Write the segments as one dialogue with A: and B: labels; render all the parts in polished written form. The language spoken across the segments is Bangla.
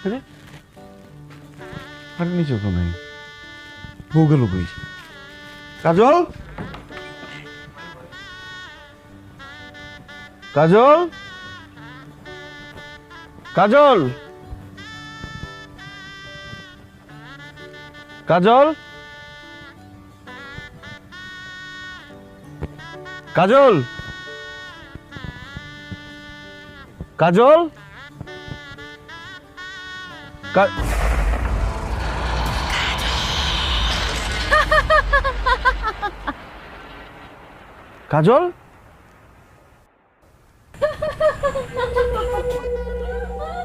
A: আরে আর নিচে তো নাই, বউ গেল কই? কাজল, কাজল, কাজল, কাজল, কাজল, কাজল, কাজল,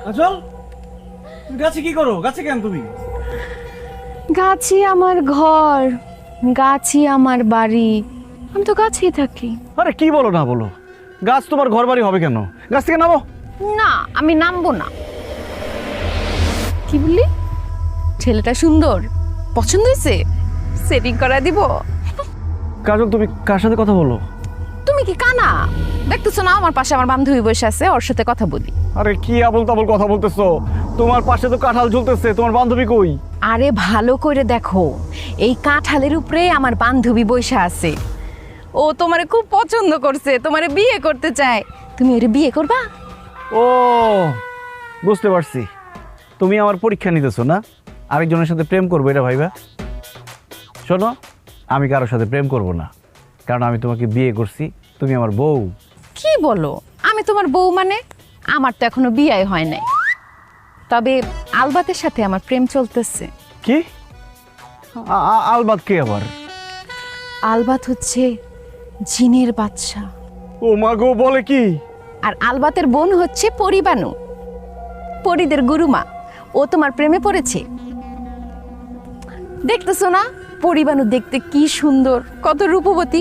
B: কাজল, তুমি গাছে কি করো? গাছে কেন তুমি?
C: গাছই আমার ঘর, গাছই আমার বাড়ি, আমি তো গাছেই থাকি।
A: আরে কি বলো না বলো, গাছ তোমার ঘর বাড়ি হবে কেন? গাছ থেকে নামো।
C: না, আমি নামবো না। কি বললি? ছেলেটা সুন্দর, পছন্দ হয়েছে, সেটিং করা দিব।
A: কাজল, তুমি কার সাথে কথা বলো?
C: তুমি কি কানা দেখতেছো না? আমার পাশে আমার বান্ধবী বসে আছে, ওর সাথে কথা বলি।
A: আরে কি আবল তাবল কথা বলতেছো? তোমার পাশে তো কাঁঠাল ঝুলতেছে, তোমার বান্ধবী কই?
C: আরে ভালো করে দেখো, এই কাঁঠালের উপরে আমার বান্ধবী বসে আছে। ও তোমারে খুব পছন্দ করছে, তোমারে বিয়ে করতে চায়। তুমি ওরে বিয়ে করবা?
A: ও বুঝতে পারছি, তুমি আমার পরীক্ষা নিতেছো না, আরেকজনের সাথে প্রেম করবো এটা ভাইবা। শোনো, আমি কারোর সাথে প্রেম করব না, কারণ আমি তোমাকে বিয়ে করছি, তুমি আমার বউ।
C: কি বলো? আমি তোমার বউ মানে? আমার তো এখনো বিয়ে হয় নাই, তবে আলবাতের সাথে আমার প্রেম চলতেছে।
A: কি? আলবাত কে আবার?
C: আলবাত হচ্ছে জিনের বাদশা,
A: ও মা গো, বলে কি?
C: আর আলবাতের বোন হচ্ছে পরিবানু, পরিদের গুরুমা। ও তোমার প্রেমে পড়েছে। দেখতেছো না পরিবানু দেখতে কি সুন্দর, কত রূপবতী।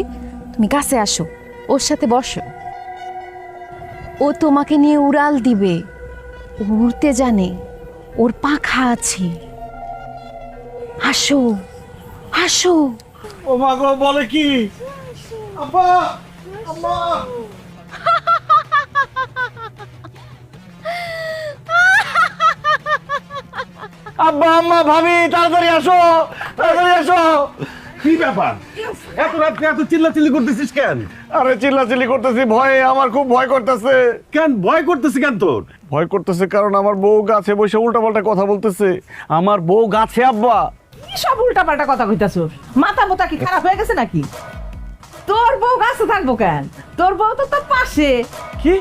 C: তুমি কাছে আসো, ওর সাথে বসো, ও তোমাকে নিয়ে উড়াল দিবে। ও উড়তে জানে, ওর পাখা আছে। আসো আসো।
B: ও মা গো, বলে কি? আব্বা, আম্মা।
A: আব্বা, আম্মা, ভাবি, তাড়াতাড়ি আসো, তাড়াতাড়ি আসো।
B: কি ব্যাপার? এত রাত্রে এত চিল্লাচিল্লি করতেছিস কেন?
A: আরে চিল্লাচিল্লি করতেছি ভয়ে, আমার খুব ভয় করতেছে।
B: কেন ভয় করতেছিস কেন তোর?
A: ভয় করতেছে কারণ আমার বউ গাছে বসে উল্টাপাল্টা কথা বলতেছে। আমার বউ গাছে আব্বা।
D: কি সব উল্টাপাল্টা কথা কইতাছস? মাথা মোতা কি খারাপ হয়ে গেছে নাকি? তোর বউ গাছে থাকবো কেন? তোর বউ তো তোর পাশে।
A: কি?